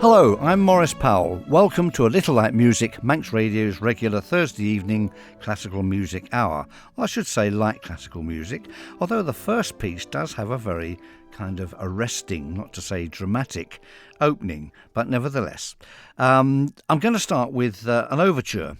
Hello, I'm Maurice Powell. Welcome to A Little Like Music, Manx Radio's regular Thursday evening classical music hour. I should say light classical music, although the first piece does have a very kind of arresting, not to say dramatic, opening, but nevertheless. I'm going to start with an overture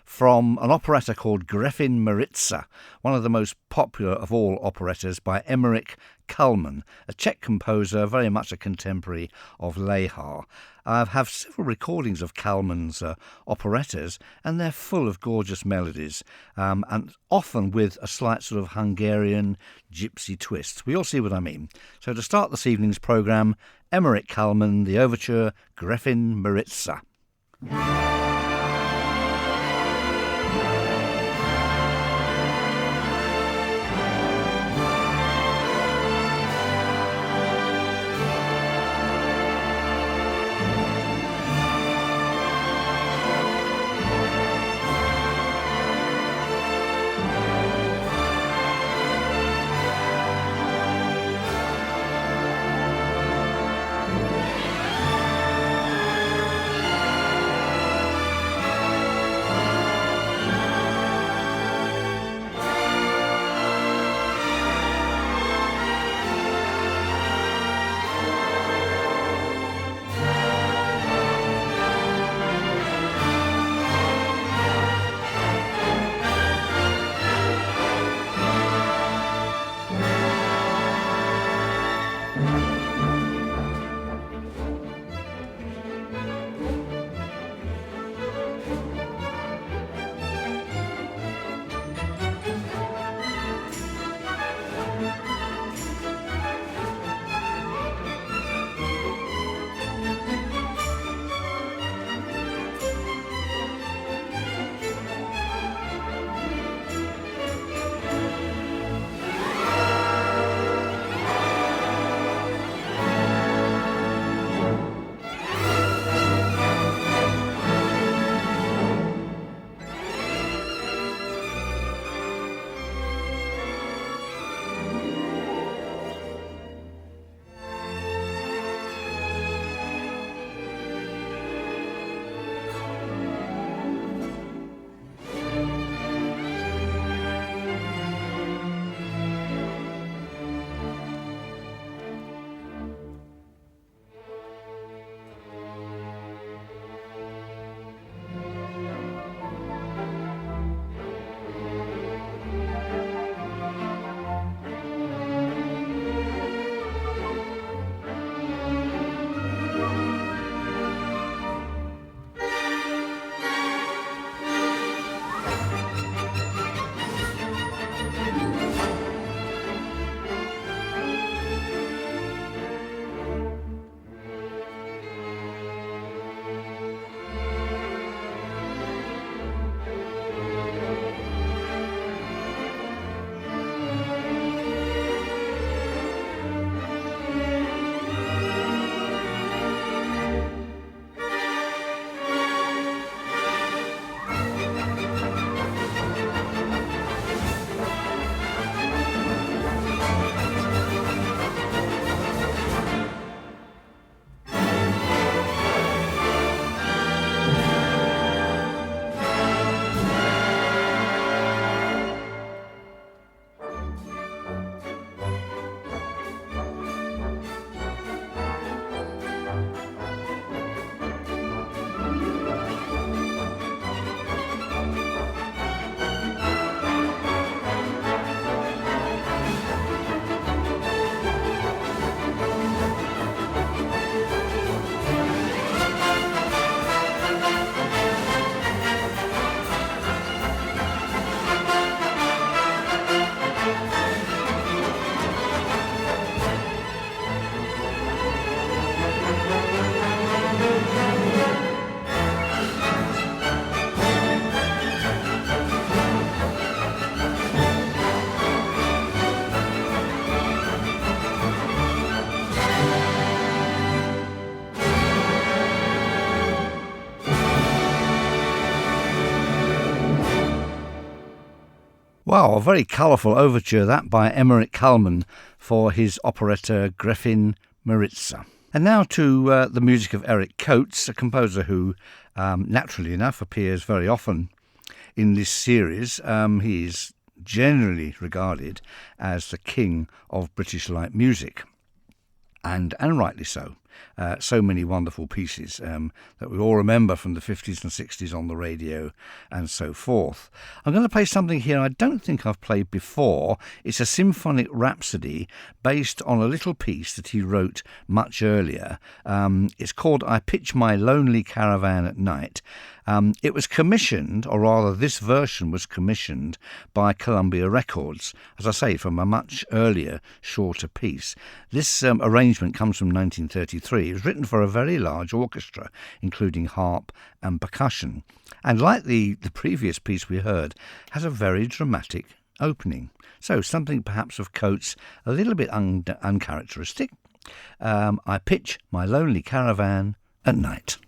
from an operetta called Gräfin Maritza, one of the most popular of all operettas by Emmerich Kallman, a Czech composer, very much a contemporary of Lehar. I have several recordings of Kallman's operettas, and they're full of gorgeous melodies, and often with a slight sort of Hungarian gypsy twist. We'll see what I mean. So to start this evening's programme, Emmerich Kallman, the overture, Gräfin Maritza. Wow, a very colourful overture that by Emmerich Kallman for his operetta Gräfin Maritza. And now to the music of Eric Coates, a composer who, naturally enough, appears very often in this series. He is generally regarded as the king of British light music, and rightly so. So many wonderful pieces that we all remember from the 50s and 60s on the radio and so forth. I'm going to play something here I don't think I've played before. It's a symphonic rhapsody based on a little piece that he wrote much earlier. It's called I Pitch My Lonely Caravan at Night. It was commissioned, or rather this version was commissioned by Columbia Records, as I say, from a much earlier, shorter piece. This arrangement comes from 1933. It was written for a very large orchestra, including harp and percussion. And like the previous piece we heard, has a very dramatic opening. So something perhaps of Coates a little bit uncharacteristic. I Pitch My Lonely Caravan at Night.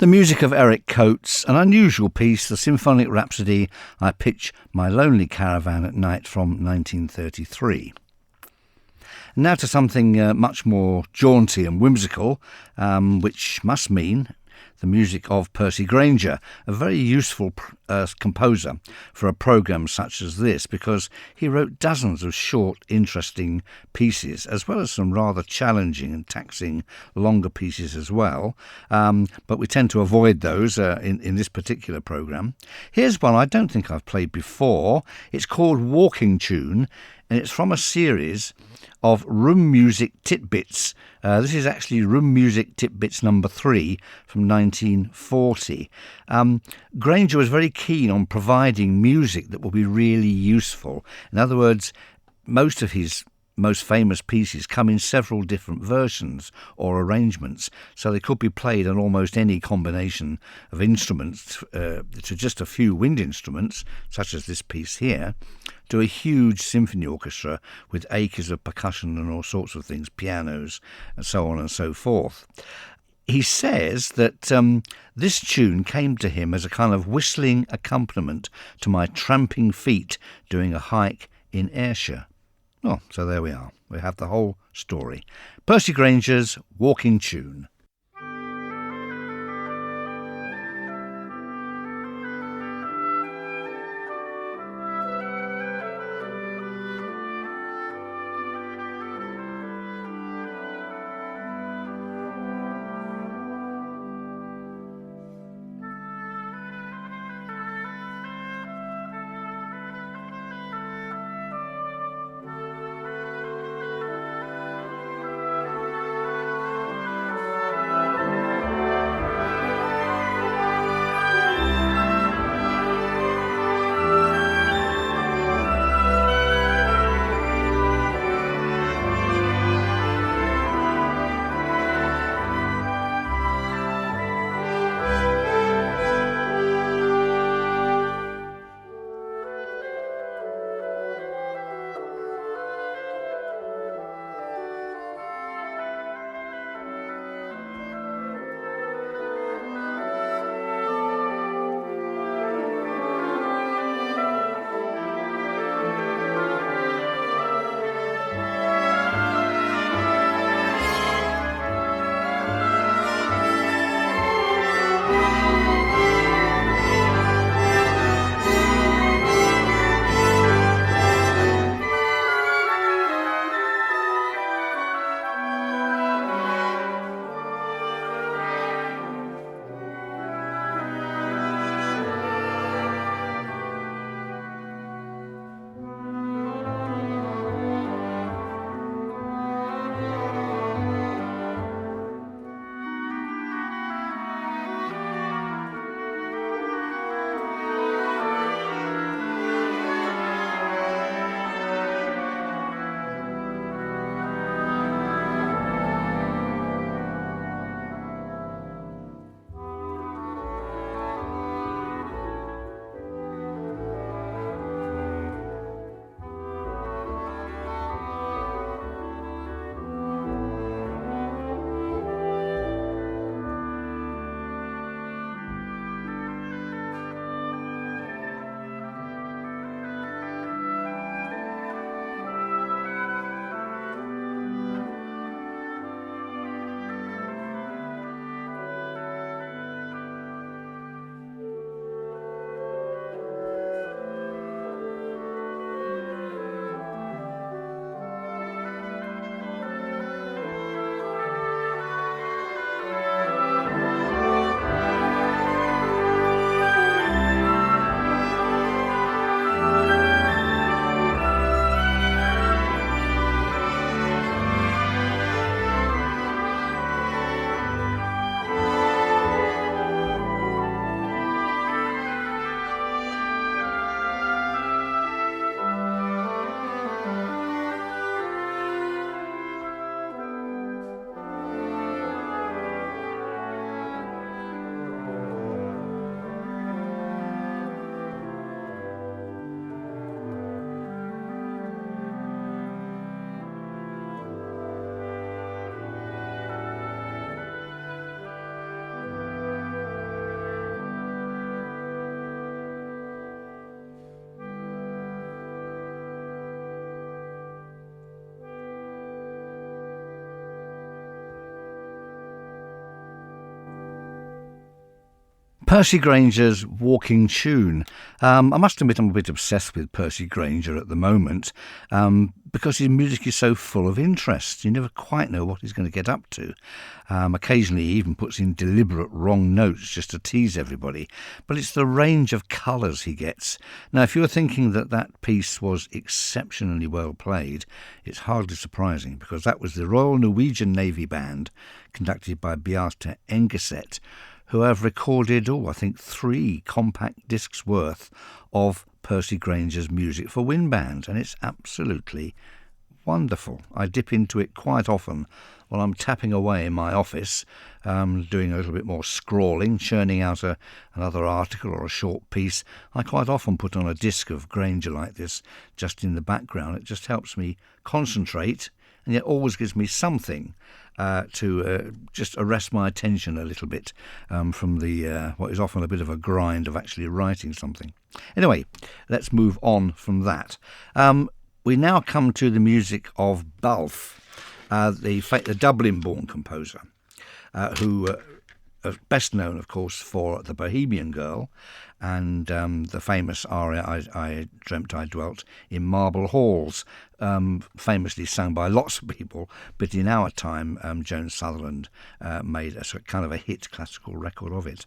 The music of Eric Coates, an unusual piece, the symphonic rhapsody I Pitch My Lonely Caravan at Night from 1933. Now to something much more jaunty and whimsical, which must mean the music of Percy Grainger, a very useful composer for a programme such as this, because he wrote dozens of short, interesting pieces, as well as some rather challenging and taxing longer pieces as well. But we tend to avoid those in this particular programme. Here's one I don't think I've played before. It's called Walking Tune, and it's from a series of Room Music Titbits. This is actually Room Music Titbits number 3 from 1940. Grainger was very keen on providing music that will be really useful. In other words, most of his most famous pieces come in several different versions or arrangements, so they could be played on almost any combination of instruments, to just a few wind instruments, such as this piece here, to a huge symphony orchestra with acres of percussion and all sorts of things, pianos and so on and so forth. He says that this tune came to him as a kind of whistling accompaniment to my tramping feet doing a hike in Ayrshire. Oh, so there we are. We have the whole story. Percy Grainger's Walking Tune. Percy Grainger's Walking Tune. I must admit I'm a bit obsessed with Percy Grainger at the moment because his music is so full of interest. You never quite know what he's going to get up to. Occasionally he even puts in deliberate wrong notes just to tease everybody. But it's the range of colours he gets. Now, if you're thinking that that piece was exceptionally well played, it's hardly surprising because that was the Royal Norwegian Navy Band, conducted by Beate Engeset, who have recorded, I think 3 compact discs worth of Percy Grainger's music for wind bands, and it's absolutely wonderful. I dip into it quite often while I'm tapping away in my office, doing a little bit more scrawling, churning out another article or a short piece. I quite often put on a disc of Grainger like this just in the background. It just helps me concentrate, and yet always gives me something to just arrest my attention a little bit from the what is often a bit of a grind of actually writing something. Anyway, let's move on from that. We now come to the music of Balfe, the Dublin-born composer, who best known, of course, for The Bohemian Girl and the famous aria I Dreamt I Dwelt in Marble Halls, famously sung by lots of people, but in our time Joan Sutherland made a kind of a hit classical record of it.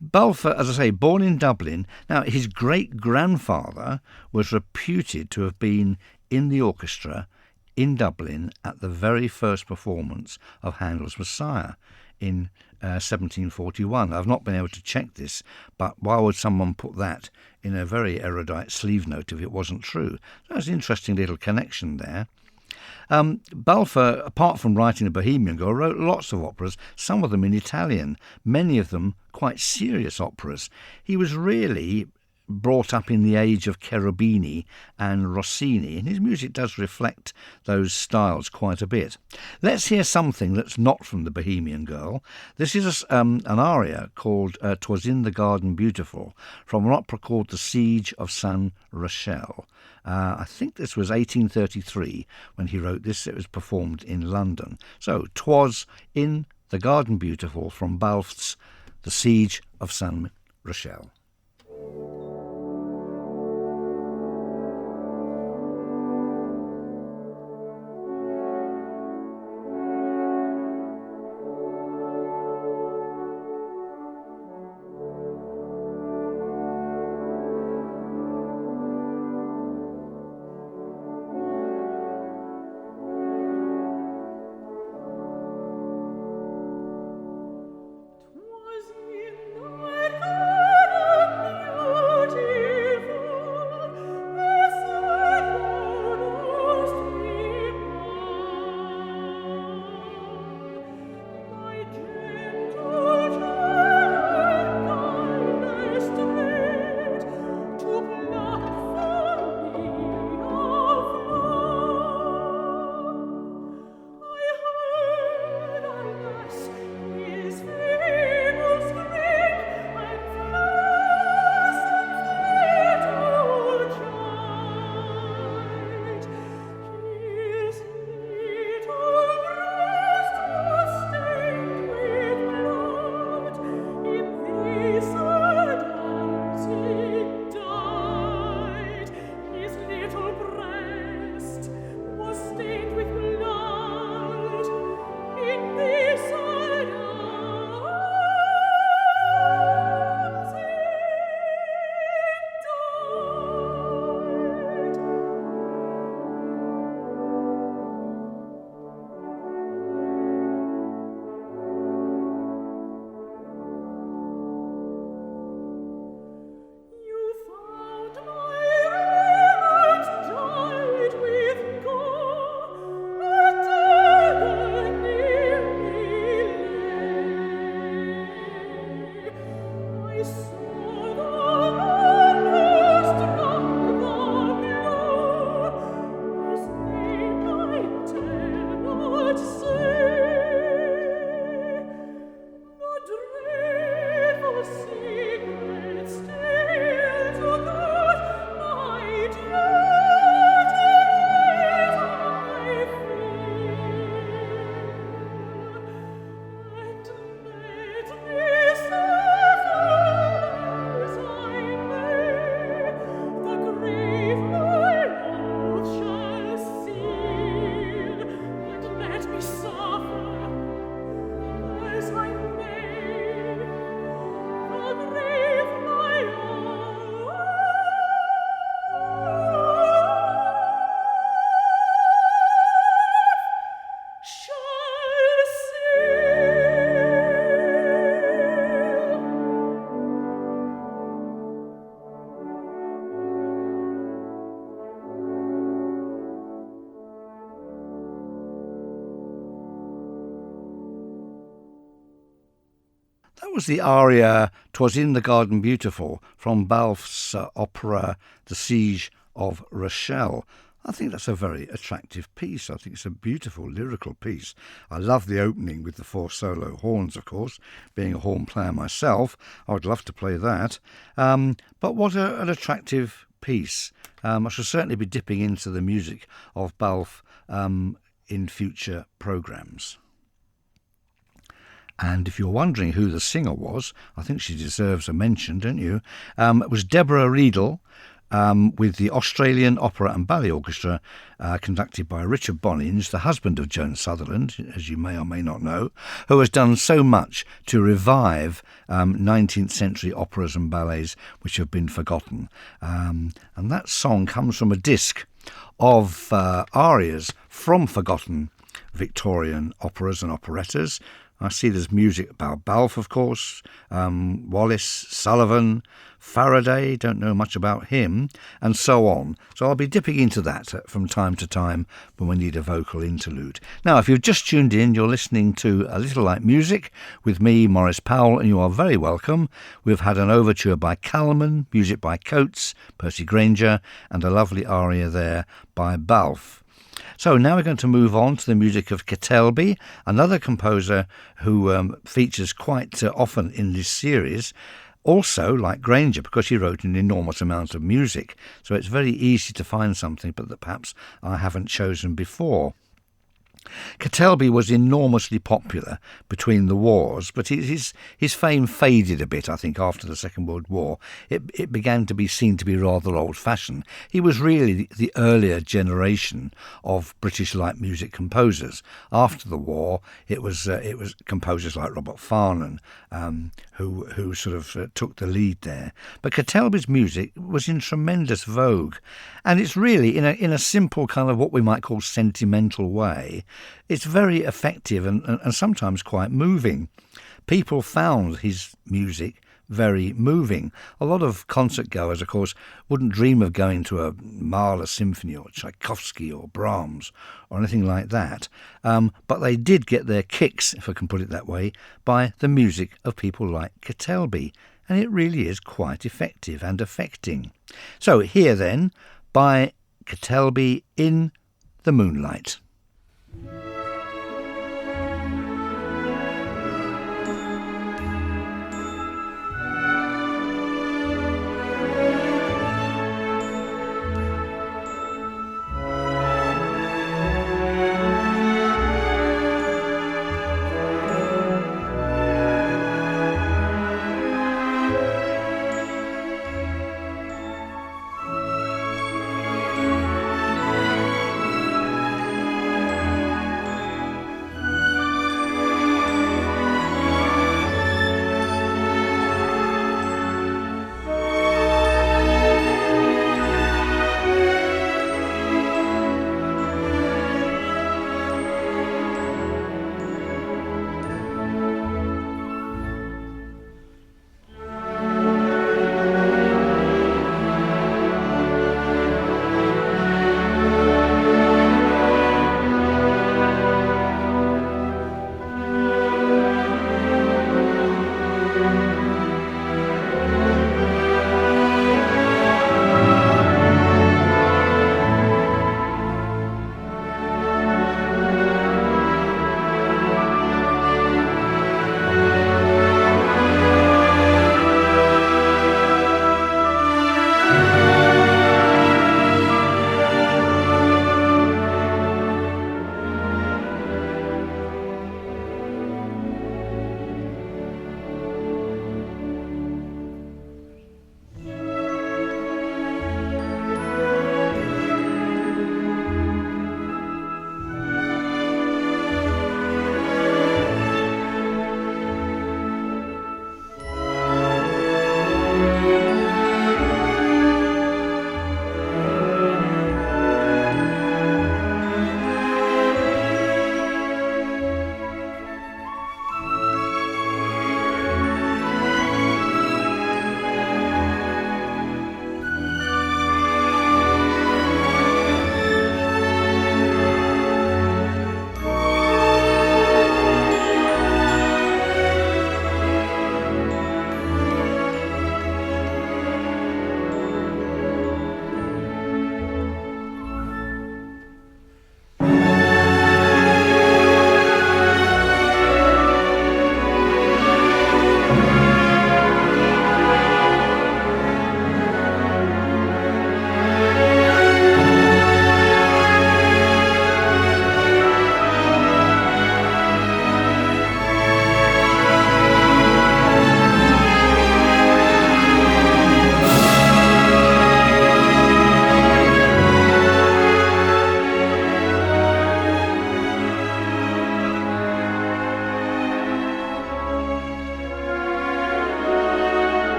Balfe, as I say, born in Dublin. Now, his great-grandfather was reputed to have been in the orchestra in Dublin at the very first performance of Handel's Messiah in 1741. I've not been able to check this, but why would someone put that in a very erudite sleeve note if it wasn't true? That's an interesting little connection there. Balfe, apart from writing The Bohemian Girl, wrote lots of operas, some of them in Italian, many of them quite serious operas. He was really brought up in the age of Cherubini and Rossini, and his music does reflect those styles quite a bit. Let's hear something that's not from The Bohemian Girl. This is an aria called "'Twas in the Garden Beautiful" from an opera called The Siege of San Rochelle. I think this was 1833 when he wrote this. It was performed in London. So, "'Twas in the Garden Beautiful" from Balfe's The Siege of San Rochelle. Was in the garden That was the aria "'Twas in the Garden Beautiful" from Balfe's opera The Siege of Rochelle. I think that's a very attractive piece. I think it's a beautiful lyrical piece. I love the opening with the 4 solo horns, of course. Being a horn player myself, I would love to play that. But what an attractive piece. I shall certainly be dipping into the music of Balfe in future programmes. And if you're wondering who the singer was, I think she deserves a mention, don't you? It was Deborah Riedel, with the Australian Opera and Ballet Orchestra, conducted by Richard Bonings, the husband of Joan Sutherland, as you may or may not know, who has done so much to revive 19th century operas and ballets which have been forgotten. And that song comes from a disc of arias from forgotten Victorian operas and operettas. I see there's music about Balfe, of course, Wallis, Sullivan, Faraday, don't know much about him, and so on. So I'll be dipping into that from time to time when we need a vocal interlude. Now, if you've just tuned in, you're listening to A Little Like Music with me, Maurice Powell, and you are very welcome. We've had an overture by Kalman, music by Coates, Percy Grainger, and a lovely aria there by Balfe. So now we're going to move on to the music of Ketelby, another composer who features quite often in this series, also like Grainger, because he wrote an enormous amount of music. So it's very easy to find something, but that perhaps I haven't chosen before. Ketelby was enormously popular between the wars, but his fame faded a bit, I think, after the Second World War. It began to be seen to be rather old-fashioned. He was really the earlier generation of British light music composers. After the war, it was composers like Robert Farnon who sort of took the lead there. But Ketelby's music was in tremendous vogue, and it's really in a simple kind of what we might call sentimental way. It's very effective and sometimes quite moving. People found his music very moving. A lot of concert goers, of course, wouldn't dream of going to a Mahler symphony or Tchaikovsky or Brahms or anything like that. But they did get their kicks, if I can put it that way, by the music of people like Ketelby. And it really is quite effective and affecting. So here then, by Ketelby in the Moonlight.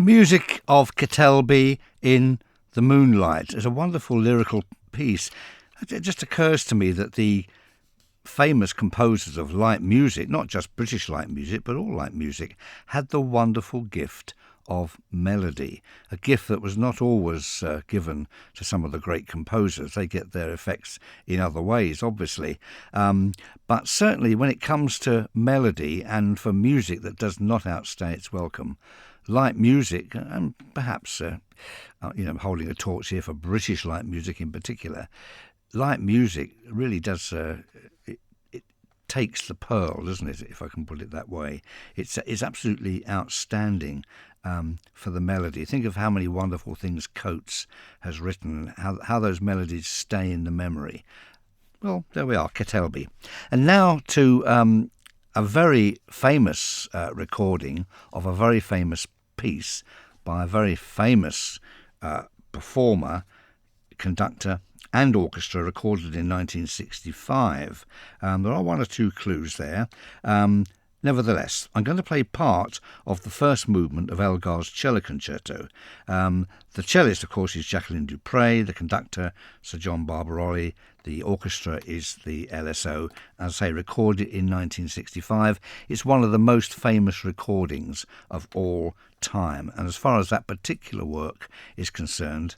music of Kettleby in the Moonlight is a wonderful lyrical piece. It just occurs to me that the famous composers of light music, not just British light music, but all light music, had the wonderful gift of melody, a gift that was not always given to some of the great composers. They get their effects in other ways, obviously. But certainly when it comes to melody and for music that does not outstay its welcome, light music, and perhaps, I'm holding a torch here for British light music in particular, light music really does... It takes the pearl, doesn't it, if I can put it that way. It's absolutely outstanding for the melody. Think of how many wonderful things Coates has written, how those melodies stay in the memory. Well, there we are, Kettleby. And now to a very famous recording of a very famous piece by a very famous performer, conductor and orchestra, recorded in 1965. There are one or two clues there. Nevertheless, I'm going to play part of the first movement of Elgar's cello concerto. The cellist, of course, is Jacqueline du Pré, the conductor, Sir John Barbaroli, the orchestra is the LSO, as I say, recorded in 1965. It's one of the most famous recordings of all time, and as far as that particular work is concerned,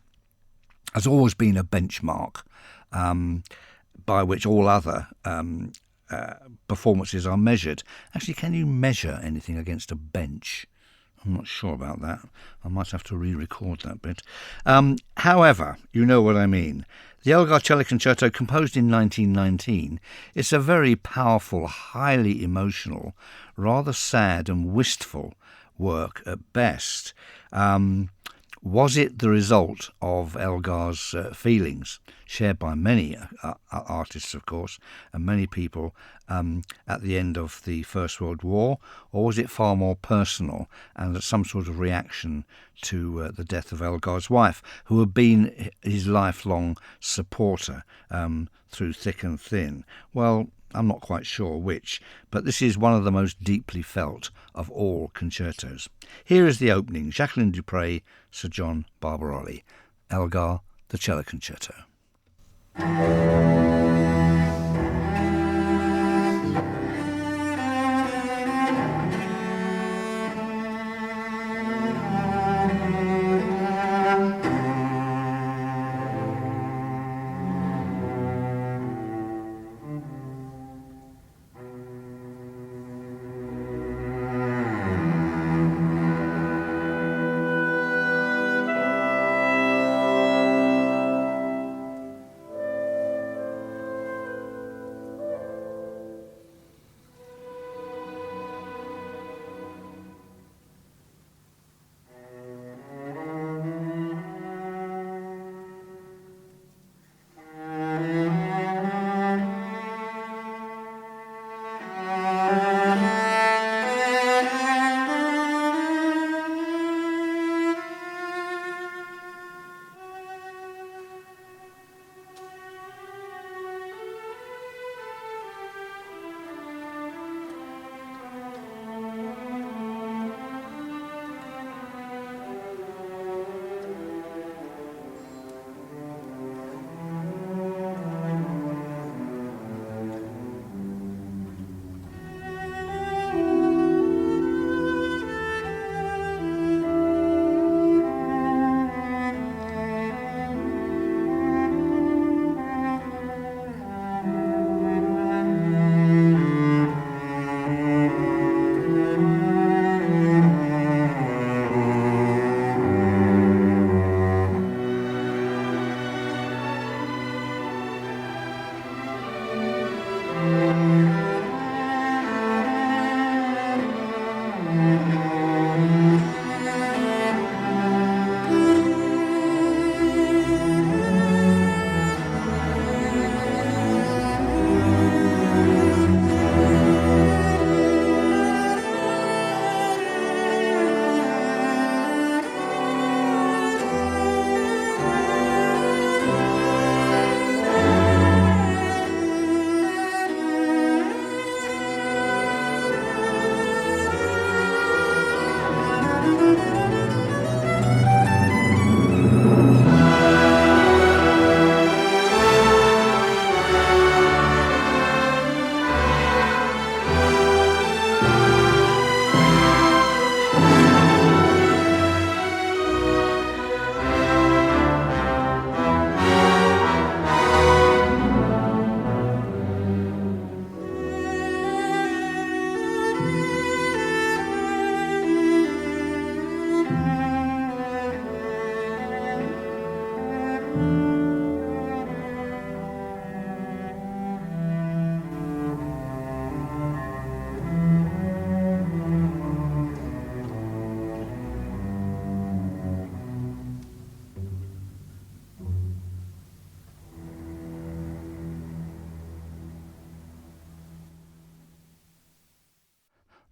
has always been a benchmark by which all other performances are measured. Actually, can you measure anything against a bench? I'm not sure about that. I might have to re-record that bit. However, you know what I mean. The Elgar Cello Concerto, composed in 1919, is a very powerful, highly emotional, rather sad and wistful work at best. Was it the result of Elgar's feelings, shared by many artists, of course, and many people at the end of the First World War, or was it far more personal and some sort of reaction to the death of Elgar's wife, who had been his lifelong supporter through thick and thin? Well, I'm not quite sure which, but this is one of the most deeply felt of all concertos. Here is the opening, Jacqueline du Pré, Sir John Barbaroli, Elgar, the Cello Concerto.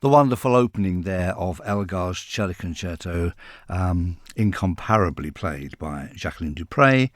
The wonderful opening there of Elgar's Cello Concerto, incomparably played by Jacqueline Dupre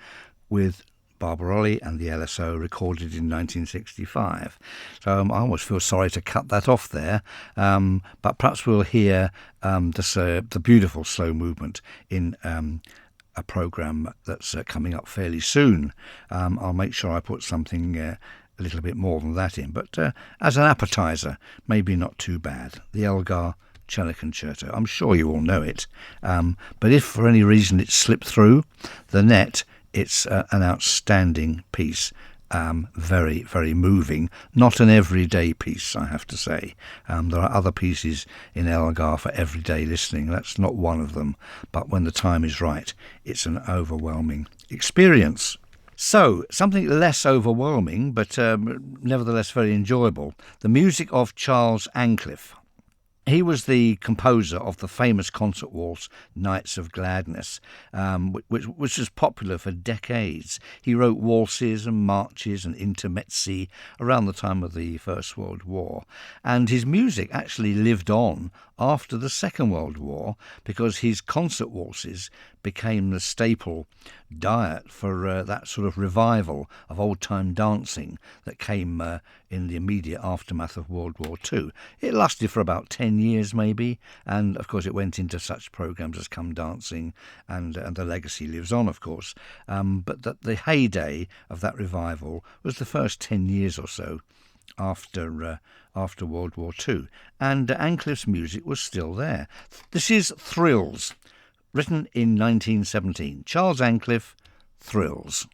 with Barbaroli and the LSO, recorded in 1965. So I almost feel sorry to cut that off there, but perhaps we'll hear the beautiful slow movement in a programme that's coming up fairly soon. I'll make sure I put something a little bit more than that in, but as an appetiser, maybe not too bad. The Elgar Cello Concerto. I'm sure you all know it, but if for any reason it slipped through the net, it's an outstanding piece. Very, very moving. Not an everyday piece, I have to say. There are other pieces in Elgar for everyday listening. That's not one of them. But when the time is right, it's an overwhelming experience. So, something less overwhelming, but nevertheless very enjoyable. The music of Charles Ancliffe. He was the composer of the famous concert waltz Nights of Gladness, which was popular for decades. He wrote waltzes and marches and intermezzi around the time of the First World War. And his music actually lived on after the Second World War, because his concert waltzes became the staple diet for that sort of revival of old-time dancing that came in the immediate aftermath of World War II. It lasted for about 10 years maybe, and of course it went into such programmes as Come Dancing, and the legacy lives on, of course. But the heyday of that revival was the first 10 years or so after World War II, and Ancliffe's music was still there. This is Thrills, written in 1917. Charles Ancliffe, Thrills.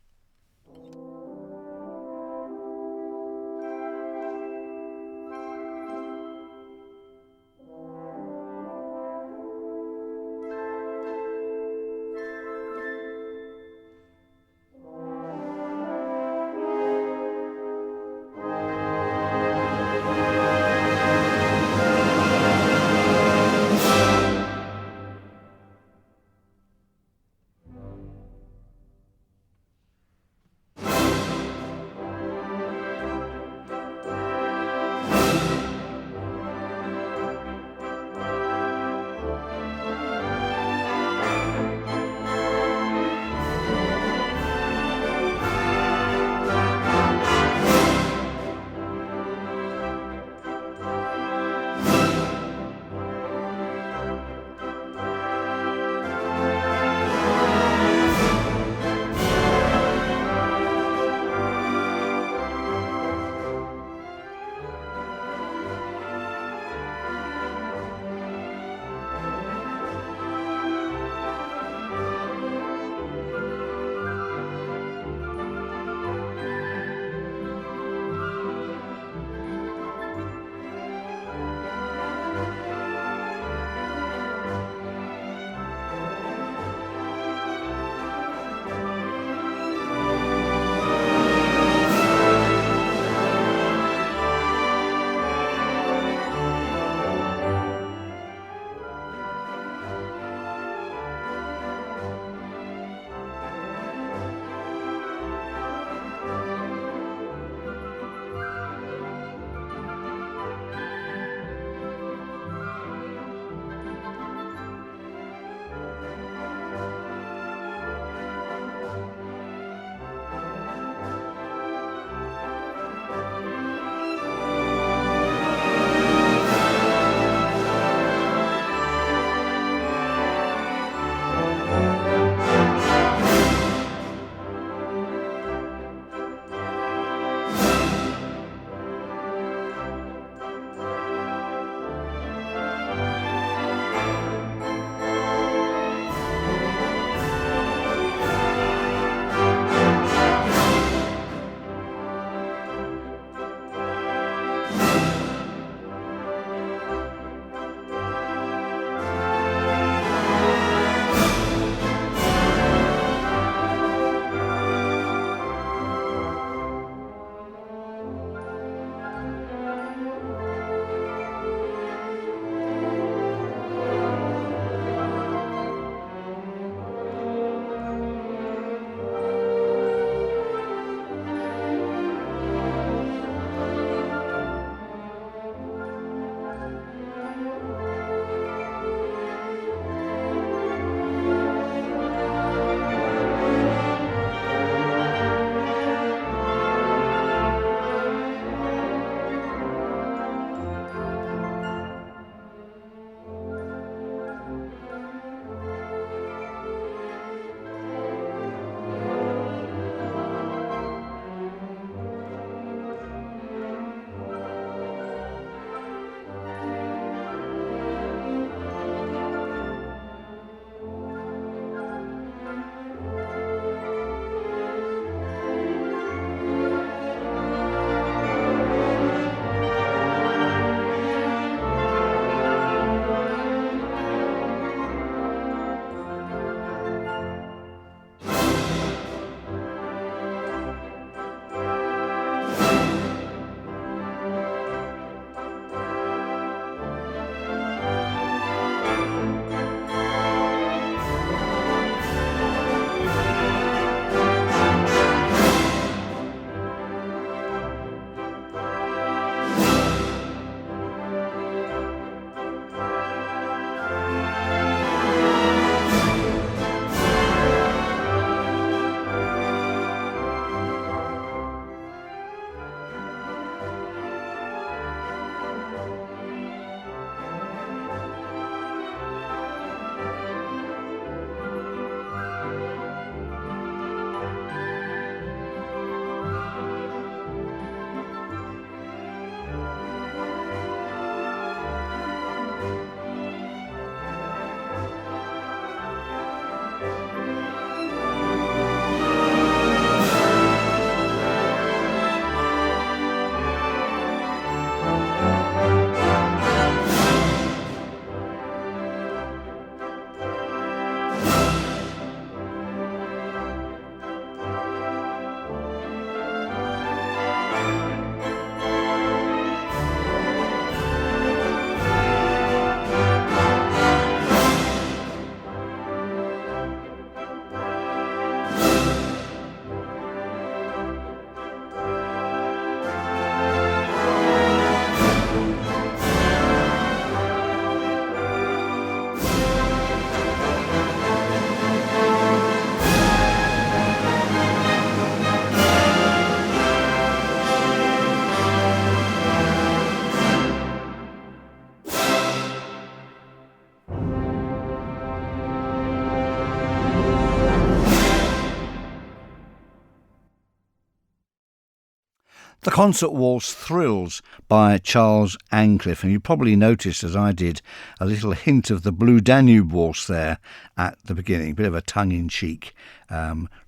The concert waltz Thrills by Charles Ancliffe, and you probably noticed, as I did, a little hint of the Blue Danube waltz there at the beginning, a bit of a tongue-in-cheek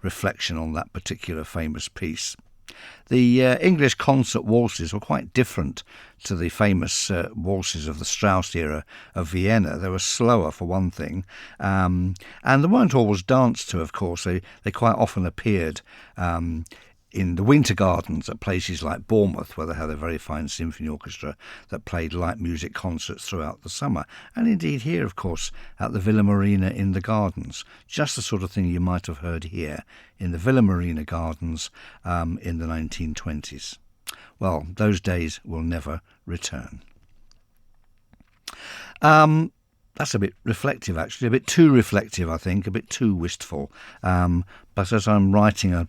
reflection on that particular famous piece. The English concert waltzes were quite different to the famous waltzes of the Strauss era of Vienna. They were slower, for one thing, and they weren't always danced to, of course. They quite often appeared in the winter gardens at places like Bournemouth, where they had a very fine symphony orchestra that played light music concerts throughout the summer. And indeed here, of course, at the Villa Marina in the Gardens. Just the sort of thing you might have heard here in the Villa Marina Gardens in the 1920s. Well, those days will never return. That's a bit reflective, actually, a bit too reflective, I think, a bit too wistful. But as I'm writing a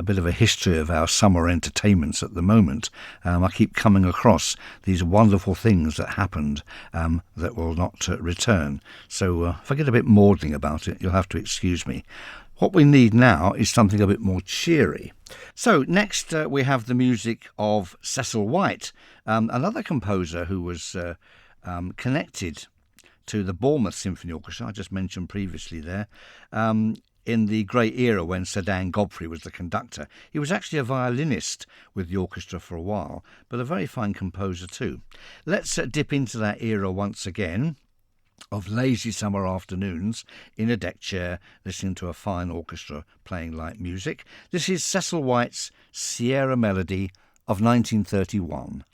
bit of a history of our summer entertainments at the moment, I keep coming across these wonderful things that happened that will not return. So if I get a bit maudling about it, you'll have to excuse me. What we need now is something a bit more cheery. So next we have the music of Cecil White, another composer who was connected to the Bournemouth Symphony Orchestra, I just mentioned previously there, in the great era when Sir Dan Godfrey was the conductor. He was actually a violinist with the orchestra for a while, but a very fine composer too. Let's dip into that era once again, of lazy summer afternoons in a deck chair, listening to a fine orchestra playing light music. This is Cecil White's Sierra Melody of 1931.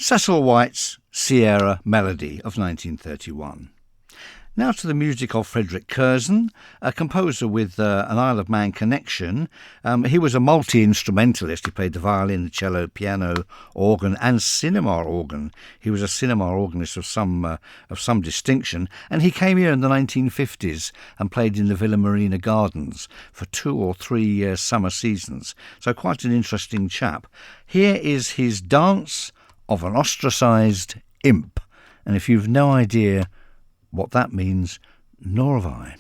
Cecil White's Sierra Melody of 1931. Now to the music of Frederick Curzon, a composer with an Isle of Man connection. He was a multi-instrumentalist. He played the violin, the cello, piano, organ and cinema organ. He was a cinema organist of some distinction, and he came here in the 1950s and played in the Villa Marina Gardens for 2 or 3 summer seasons. So quite an interesting chap. Here is his Dance of an Ostracised Imp. And if you've no idea what that means, nor have I.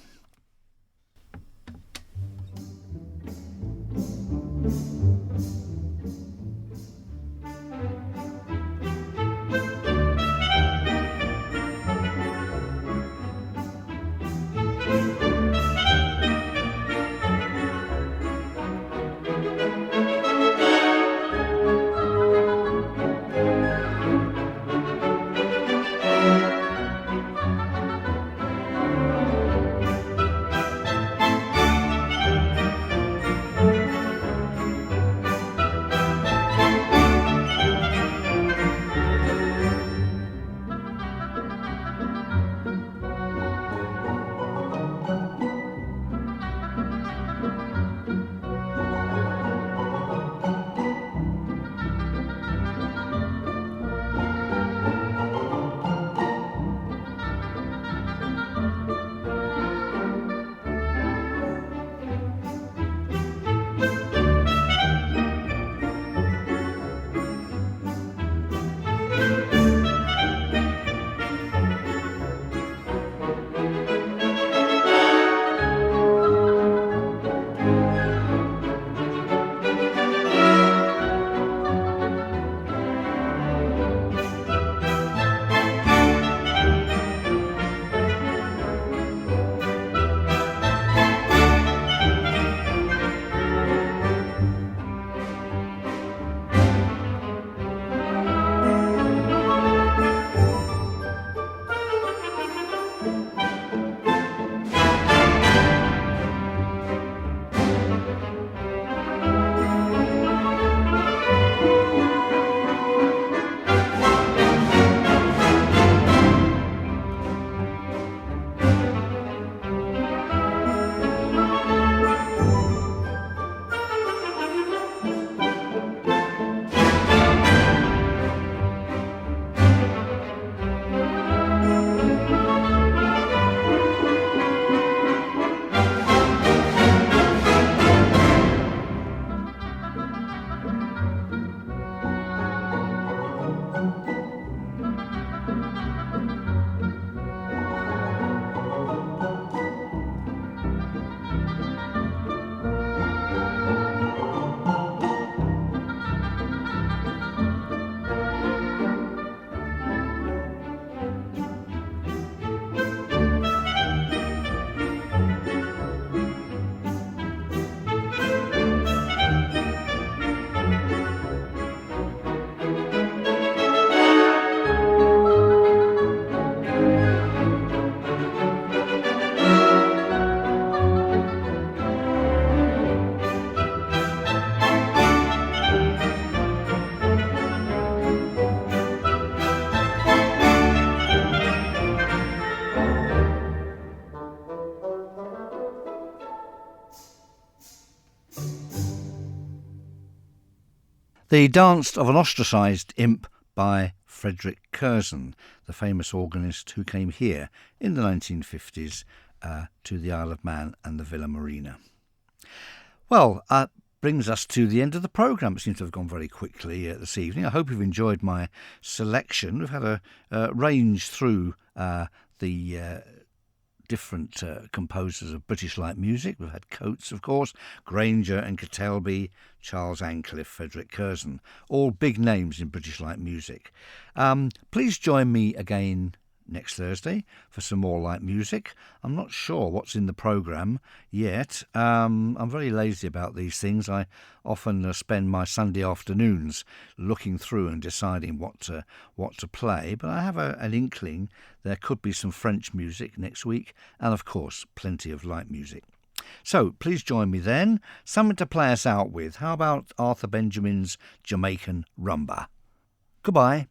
The Dance of an Ostracised Imp by Frederick Curzon, the famous organist who came here in the 1950s to the Isle of Man and the Villa Marina. Well, brings us to the end of the programme. It seems to have gone very quickly this evening. I hope you've enjoyed my selection. We've had a range through the different composers of British light music. We've had Coates, of course, Grainger and Kettleby, Charles Ancliffe, Frederick Curzon, all big names in British light music. Please join me again next Thursday for some more light music. I'm not sure what's in the programme yet. I'm very lazy about these things. I often spend my Sunday afternoons looking through and deciding what to play, but I have an inkling there could be some French music next week and of course plenty of light music. So please join me then. Something to play us out with. How about Arthur Benjamin's Jamaican Rumba? Goodbye.